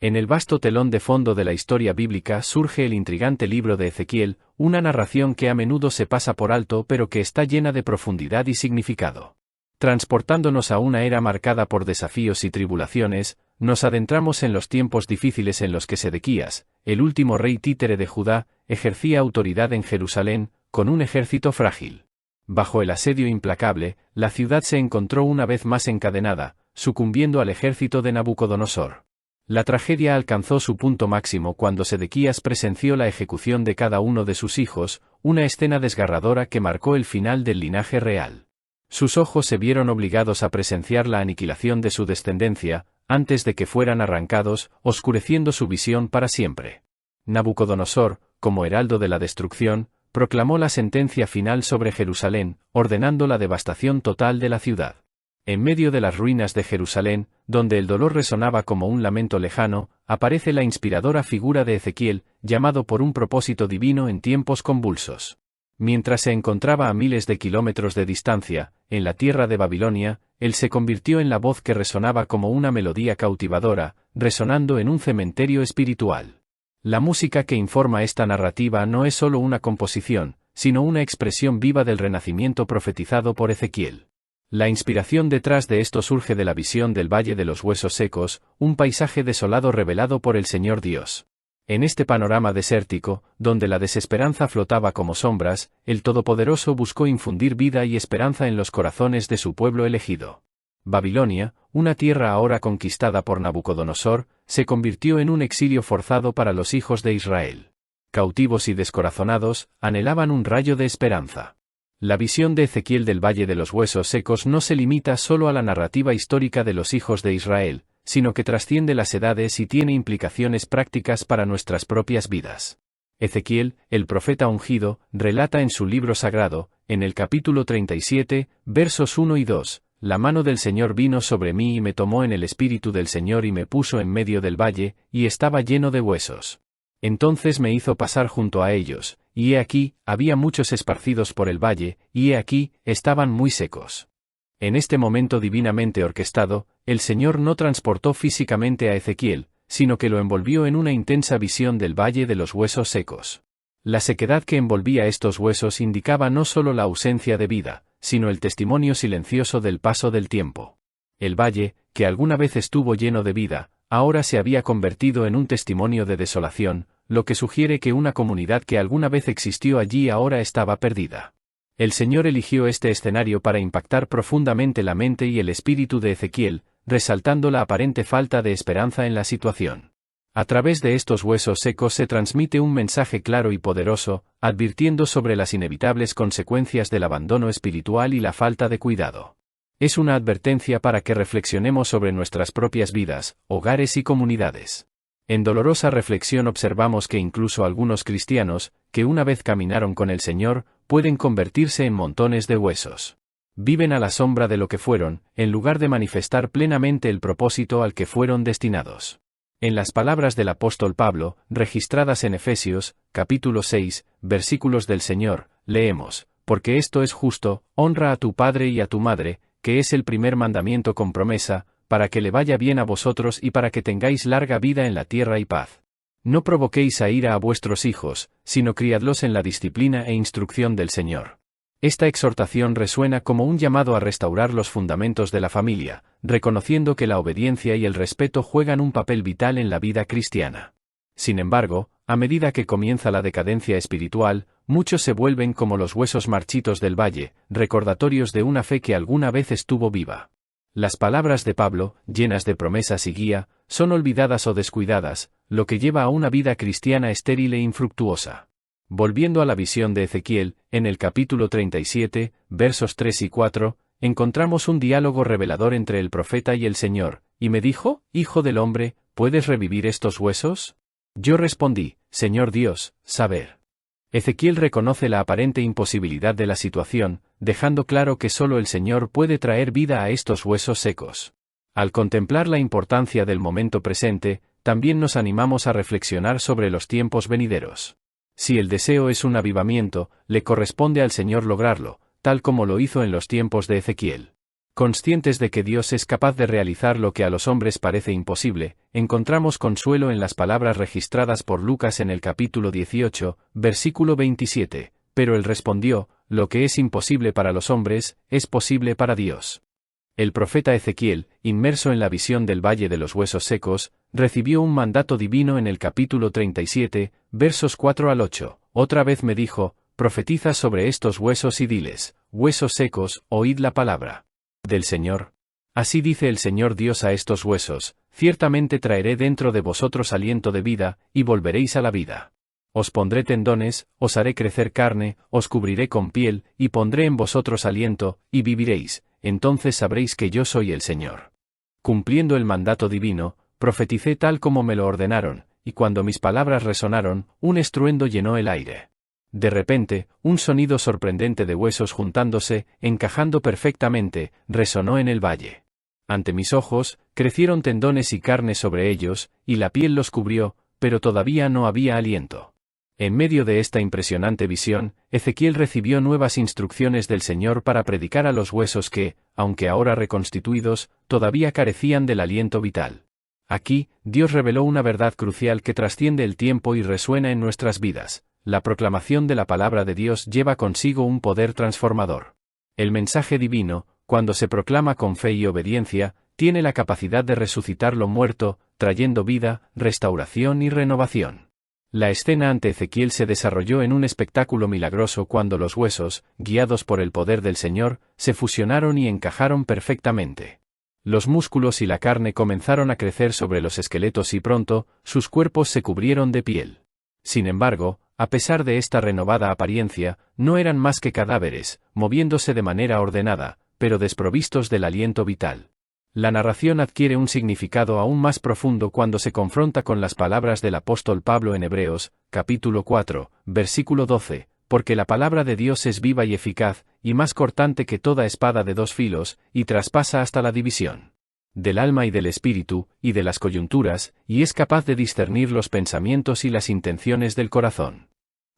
En el vasto telón de fondo de la historia bíblica surge el intrigante libro de Ezequiel, una narración que a menudo se pasa por alto pero que está llena de profundidad y significado. Transportándonos a una era marcada por desafíos y tribulaciones, nos adentramos en los tiempos difíciles en los que Sedequías, el último rey títere de Judá, ejercía autoridad en Jerusalén, con un ejército frágil. Bajo el asedio implacable, la ciudad se encontró una vez más encadenada, sucumbiendo al ejército de Nabucodonosor. La tragedia alcanzó su punto máximo cuando Sedequías presenció la ejecución de cada uno de sus hijos, una escena desgarradora que marcó el final del linaje real. Sus ojos se vieron obligados a presenciar la aniquilación de su descendencia, antes de que fueran arrancados, oscureciendo su visión para siempre. Nabucodonosor, como heraldo de la destrucción, proclamó la sentencia final sobre Jerusalén, ordenando la devastación total de la ciudad. En medio de las ruinas de Jerusalén, donde el dolor resonaba como un lamento lejano, aparece la inspiradora figura de Ezequiel, llamado por un propósito divino en tiempos convulsos. Mientras se encontraba a miles de kilómetros de distancia, en la tierra de Babilonia, él se convirtió en la voz que resonaba como una melodía cautivadora, resonando en un cementerio espiritual. La música que informa esta narrativa no es solo una composición, sino una expresión viva del renacimiento profetizado por Ezequiel. La inspiración detrás de esto surge de la visión del Valle de los Huesos Secos, un paisaje desolado revelado por el Señor Dios. En este panorama desértico, donde la desesperanza flotaba como sombras, el Todopoderoso buscó infundir vida y esperanza en los corazones de su pueblo elegido. Babilonia, una tierra ahora conquistada por Nabucodonosor, se convirtió en un exilio forzado para los hijos de Israel. Cautivos y descorazonados, anhelaban un rayo de esperanza. La visión de Ezequiel del Valle de los Huesos Secos no se limita solo a la narrativa histórica de los hijos de Israel, sino que trasciende las edades y tiene implicaciones prácticas para nuestras propias vidas. Ezequiel, el profeta ungido, relata en su libro sagrado, en el capítulo 37, versos 1 y 2, «La mano del Señor vino sobre mí y me tomó en el espíritu del Señor y me puso en medio del valle, y estaba lleno de huesos. Entonces me hizo pasar junto a ellos, y he aquí, había muchos esparcidos por el valle, y he aquí, estaban muy secos». En este momento divinamente orquestado, el Señor no transportó físicamente a Ezequiel, sino que lo envolvió en una intensa visión del Valle de los Huesos Secos. La sequedad que envolvía estos huesos indicaba no solo la ausencia de vida, sino el testimonio silencioso del paso del tiempo. El valle, que alguna vez estuvo lleno de vida, ahora se había convertido en un testimonio de desolación, lo que sugiere que una comunidad que alguna vez existió allí ahora estaba perdida. El Señor eligió este escenario para impactar profundamente la mente y el espíritu de Ezequiel, resaltando la aparente falta de esperanza en la situación. A través de estos huesos secos se transmite un mensaje claro y poderoso, advirtiendo sobre las inevitables consecuencias del abandono espiritual y la falta de cuidado. Es una advertencia para que reflexionemos sobre nuestras propias vidas, hogares y comunidades. En dolorosa reflexión observamos que incluso algunos cristianos, que una vez caminaron con el Señor, pueden convertirse en montones de huesos. Viven a la sombra de lo que fueron, en lugar de manifestar plenamente el propósito al que fueron destinados. En las palabras del apóstol Pablo, registradas en Efesios, capítulo 6, versículos del Señor, leemos: «Porque esto es justo, honra a tu padre y a tu madre, que es el primer mandamiento con promesa, para que le vaya bien a vosotros y para que tengáis larga vida en la tierra y paz. No provoquéis a ira a vuestros hijos, sino criadlos en la disciplina e instrucción del Señor». Esta exhortación resuena como un llamado a restaurar los fundamentos de la familia, reconociendo que la obediencia y el respeto juegan un papel vital en la vida cristiana. Sin embargo, a medida que comienza la decadencia espiritual, muchos se vuelven como los huesos marchitos del valle, recordatorios de una fe que alguna vez estuvo viva. Las palabras de Pablo, llenas de promesas y guía, son olvidadas o descuidadas, lo que lleva a una vida cristiana estéril e infructuosa. Volviendo a la visión de Ezequiel, en el capítulo 37, versos 3 y 4, encontramos un diálogo revelador entre el profeta y el Señor, y me dijo: «Hijo del hombre, ¿puedes revivir estos huesos?». Yo respondí: «Señor Dios, saber». Ezequiel reconoce la aparente imposibilidad de la situación, dejando claro que solo el Señor puede traer vida a estos huesos secos. Al contemplar la importancia del momento presente, también nos animamos a reflexionar sobre los tiempos venideros. Si el deseo es un avivamiento, le corresponde al Señor lograrlo, tal como lo hizo en los tiempos de Ezequiel. Conscientes de que Dios es capaz de realizar lo que a los hombres parece imposible, encontramos consuelo en las palabras registradas por Lucas en el capítulo 18, versículo 27, pero él respondió, lo que es imposible para los hombres, es posible para Dios. El profeta Ezequiel, inmerso en la visión del Valle de los Huesos Secos, recibió un mandato divino en el capítulo 37, versos 4 al 8, otra vez me dijo, profetiza sobre estos huesos y diles, huesos secos, oíd la palabra del Señor. Así dice el Señor Dios a estos huesos, ciertamente traeré dentro de vosotros aliento de vida, y volveréis a la vida. Os pondré tendones, os haré crecer carne, os cubriré con piel, y pondré en vosotros aliento, y viviréis, entonces sabréis que yo soy el Señor. Cumpliendo el mandato divino, profeticé tal como me lo ordenaron, y cuando mis palabras resonaron, un estruendo llenó el aire. De repente, un sonido sorprendente de huesos juntándose, encajando perfectamente, resonó en el valle. Ante mis ojos, crecieron tendones y carne sobre ellos, y la piel los cubrió, pero todavía no había aliento. En medio de esta impresionante visión, Ezequiel recibió nuevas instrucciones del Señor para predicar a los huesos que, aunque ahora reconstituidos, todavía carecían del aliento vital. Aquí, Dios reveló una verdad crucial que trasciende el tiempo y resuena en nuestras vidas. La proclamación de la palabra de Dios lleva consigo un poder transformador. El mensaje divino, cuando se proclama con fe y obediencia, tiene la capacidad de resucitar lo muerto, trayendo vida, restauración y renovación. La escena ante Ezequiel se desarrolló en un espectáculo milagroso cuando los huesos, guiados por el poder del Señor, se fusionaron y encajaron perfectamente. Los músculos y la carne comenzaron a crecer sobre los esqueletos y pronto, sus cuerpos se cubrieron de piel. Sin embargo, a pesar de esta renovada apariencia, no eran más que cadáveres, moviéndose de manera ordenada, pero desprovistos del aliento vital. La narración adquiere un significado aún más profundo cuando se confronta con las palabras del apóstol Pablo en Hebreos, capítulo 4, versículo 12, porque la palabra de Dios es viva y eficaz, y más cortante que toda espada de dos filos, y traspasa hasta la división del alma y del espíritu, y de las coyunturas, y es capaz de discernir los pensamientos y las intenciones del corazón.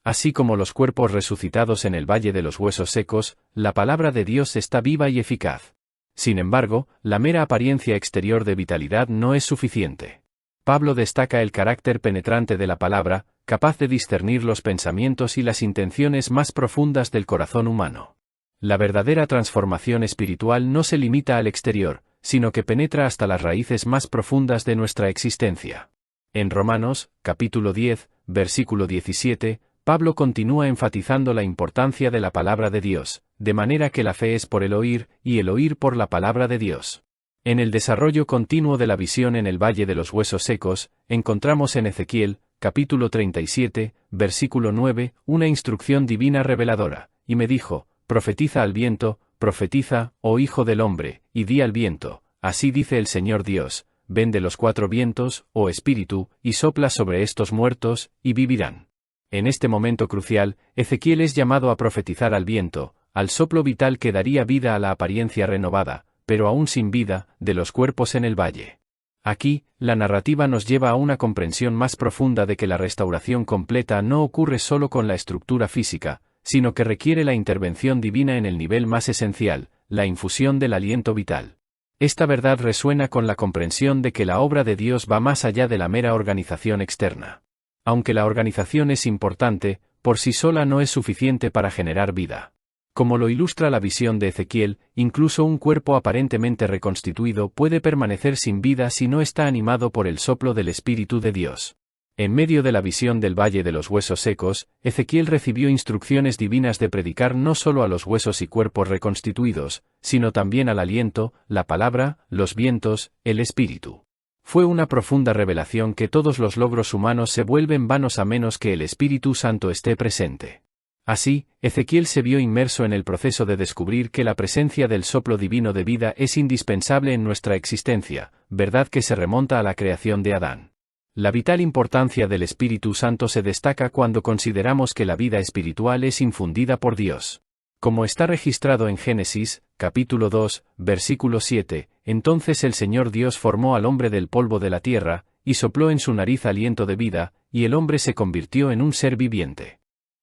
Así como los cuerpos resucitados en el Valle de los Huesos Secos, la palabra de Dios está viva y eficaz. Sin embargo, la mera apariencia exterior de vitalidad no es suficiente. Pablo destaca el carácter penetrante de la palabra, capaz de discernir los pensamientos y las intenciones más profundas del corazón humano. La verdadera transformación espiritual no se limita al exterior, sino que penetra hasta las raíces más profundas de nuestra existencia. En Romanos, capítulo 10, versículo 17, Pablo continúa enfatizando la importancia de la palabra de Dios, de manera que la fe es por el oír, y el oír por la palabra de Dios. En el desarrollo continuo de la visión en el Valle de los Huesos Secos, encontramos en Ezequiel, capítulo 37, versículo 9, una instrucción divina reveladora, y me dijo, profetiza al viento, profetiza, oh hijo del hombre, y di al viento, así dice el Señor Dios, ven de los cuatro vientos, oh espíritu, y sopla sobre estos muertos, y vivirán. En este momento crucial, Ezequiel es llamado a profetizar al viento, al soplo vital que daría vida a la apariencia renovada, pero aún sin vida, de los cuerpos en el valle. Aquí, la narrativa nos lleva a una comprensión más profunda de que la restauración completa no ocurre solo con la estructura física, sino que requiere la intervención divina en el nivel más esencial, la infusión del aliento vital. Esta verdad resuena con la comprensión de que la obra de Dios va más allá de la mera organización externa. Aunque la organización es importante, por sí sola no es suficiente para generar vida. Como lo ilustra la visión de Ezequiel, incluso un cuerpo aparentemente reconstituido puede permanecer sin vida si no está animado por el soplo del Espíritu de Dios. En medio de la visión del Valle de los Huesos Secos, Ezequiel recibió instrucciones divinas de predicar no solo a los huesos y cuerpos reconstituidos, sino también al aliento, la palabra, los vientos, el Espíritu. Fue una profunda revelación que todos los logros humanos se vuelven vanos a menos que el Espíritu Santo esté presente. Así, Ezequiel se vio inmerso en el proceso de descubrir que la presencia del soplo divino de vida es indispensable en nuestra existencia, verdad que se remonta a la creación de Adán. La vital importancia del Espíritu Santo se destaca cuando consideramos que la vida espiritual es infundida por Dios. Como está registrado en Génesis, capítulo 2, versículo 7, entonces el Señor Dios formó al hombre del polvo de la tierra, y sopló en su nariz aliento de vida, y el hombre se convirtió en un ser viviente.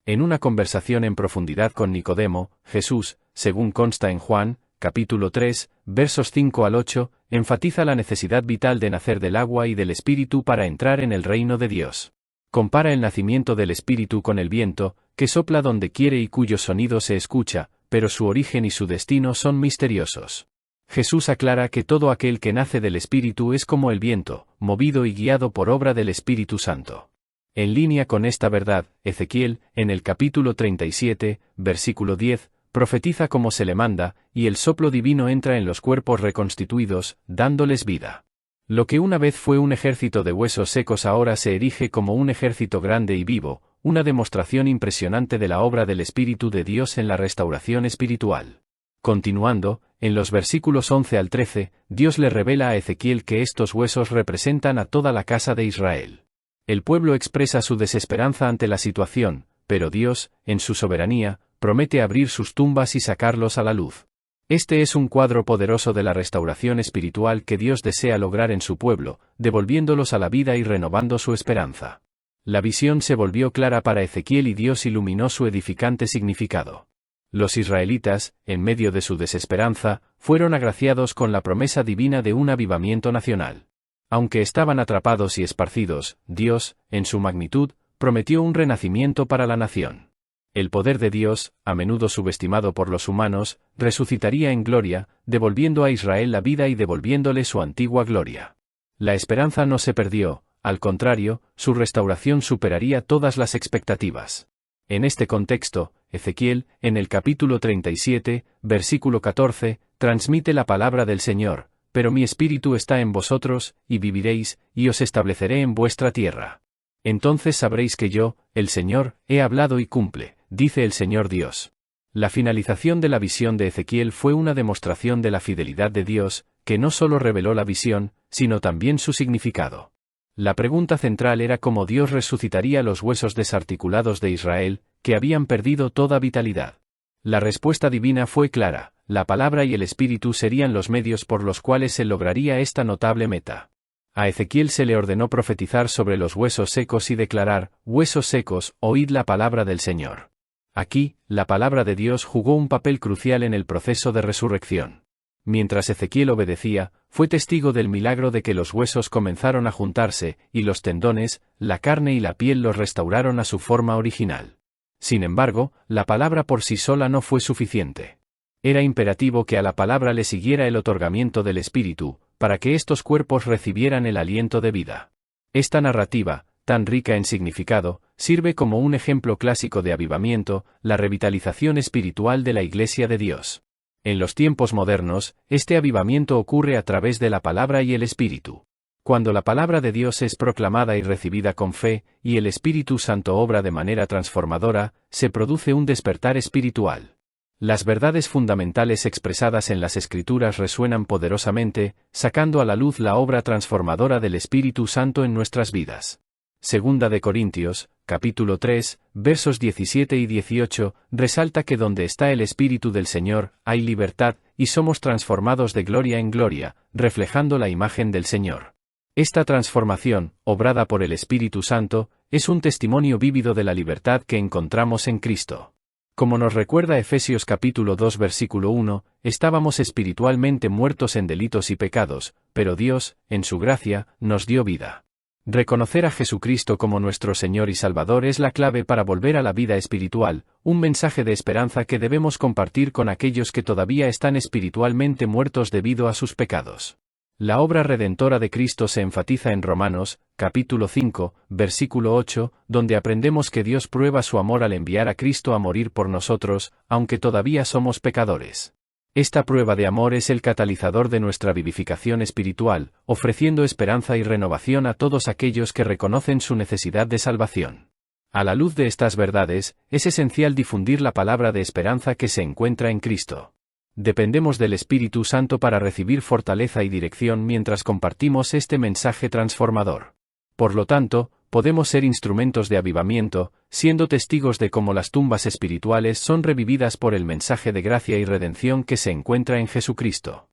En una conversación en profundidad con Nicodemo, Jesús, según consta en Juan, capítulo 3, versos 5 al 8, enfatiza la necesidad vital de nacer del agua y del Espíritu para entrar en el reino de Dios. Compara el nacimiento del Espíritu con el viento, que sopla donde quiere y cuyo sonido se escucha, pero su origen y su destino son misteriosos. Jesús aclara que todo aquel que nace del Espíritu es como el viento, movido y guiado por obra del Espíritu Santo. En línea con esta verdad, Ezequiel, en el capítulo 37, versículo 10, profetiza como se le manda, y el soplo divino entra en los cuerpos reconstituidos, dándoles vida. Lo que una vez fue un ejército de huesos secos ahora se erige como un ejército grande y vivo, una demostración impresionante de la obra del Espíritu de Dios en la restauración espiritual. Continuando, en los versículos 11 al 13, Dios le revela a Ezequiel que estos huesos representan a toda la casa de Israel. El pueblo expresa su desesperanza ante la situación, pero Dios, en su soberanía, promete abrir sus tumbas y sacarlos a la luz. Este es un cuadro poderoso de la restauración espiritual que Dios desea lograr en su pueblo, devolviéndolos a la vida y renovando su esperanza. La visión se volvió clara para Ezequiel y Dios iluminó su edificante significado. Los israelitas, en medio de su desesperanza, fueron agraciados con la promesa divina de un avivamiento nacional. Aunque estaban atrapados y esparcidos, Dios, en su magnitud, prometió un renacimiento para la nación. El poder de Dios, a menudo subestimado por los humanos, resucitaría en gloria, devolviendo a Israel la vida y devolviéndole su antigua gloria. La esperanza no se perdió, al contrario, su restauración superaría todas las expectativas. En este contexto, Ezequiel, en el capítulo 37, versículo 14, transmite la palabra del Señor: «Pero mi espíritu está en vosotros, y viviréis, y os estableceré en vuestra tierra. Entonces sabréis que yo, el Señor, he hablado y cumple, dice el Señor Dios». La finalización de la visión de Ezequiel fue una demostración de la fidelidad de Dios, que no solo reveló la visión, sino también su significado. La pregunta central era cómo Dios resucitaría los huesos desarticulados de Israel, que habían perdido toda vitalidad. La respuesta divina fue clara: la palabra y el Espíritu serían los medios por los cuales se lograría esta notable meta. A Ezequiel se le ordenó profetizar sobre los huesos secos y declarar: «Huesos secos, oíd la palabra del Señor». Aquí, la palabra de Dios jugó un papel crucial en el proceso de resurrección. Mientras Ezequiel obedecía, fue testigo del milagro de que los huesos comenzaron a juntarse, y los tendones, la carne y la piel los restauraron a su forma original. Sin embargo, la palabra por sí sola no fue suficiente. Era imperativo que a la palabra le siguiera el otorgamiento del Espíritu, para que estos cuerpos recibieran el aliento de vida. Esta narrativa, tan rica en significado, sirve como un ejemplo clásico de avivamiento, la revitalización espiritual de la Iglesia de Dios. En los tiempos modernos, este avivamiento ocurre a través de la palabra y el Espíritu. Cuando la palabra de Dios es proclamada y recibida con fe, y el Espíritu Santo obra de manera transformadora, se produce un despertar espiritual. Las verdades fundamentales expresadas en las Escrituras resuenan poderosamente, sacando a la luz la obra transformadora del Espíritu Santo en nuestras vidas. Segunda de Corintios, capítulo 3, versos 17 y 18, resalta que donde está el Espíritu del Señor, hay libertad, y somos transformados de gloria en gloria, reflejando la imagen del Señor. Esta transformación, obrada por el Espíritu Santo, es un testimonio vívido de la libertad que encontramos en Cristo. Como nos recuerda Efesios capítulo 2 versículo 1, estábamos espiritualmente muertos en delitos y pecados, pero Dios, en su gracia, nos dio vida. Reconocer a Jesucristo como nuestro Señor y Salvador es la clave para volver a la vida espiritual, un mensaje de esperanza que debemos compartir con aquellos que todavía están espiritualmente muertos debido a sus pecados. La obra redentora de Cristo se enfatiza en Romanos, capítulo 5, versículo 8, donde aprendemos que Dios prueba su amor al enviar a Cristo a morir por nosotros, aunque todavía somos pecadores. Esta prueba de amor es el catalizador de nuestra vivificación espiritual, ofreciendo esperanza y renovación a todos aquellos que reconocen su necesidad de salvación. A la luz de estas verdades, es esencial difundir la palabra de esperanza que se encuentra en Cristo. Dependemos del Espíritu Santo para recibir fortaleza y dirección mientras compartimos este mensaje transformador. Por lo tanto, podemos ser instrumentos de avivamiento, siendo testigos de cómo las tumbas espirituales son revividas por el mensaje de gracia y redención que se encuentra en Jesucristo.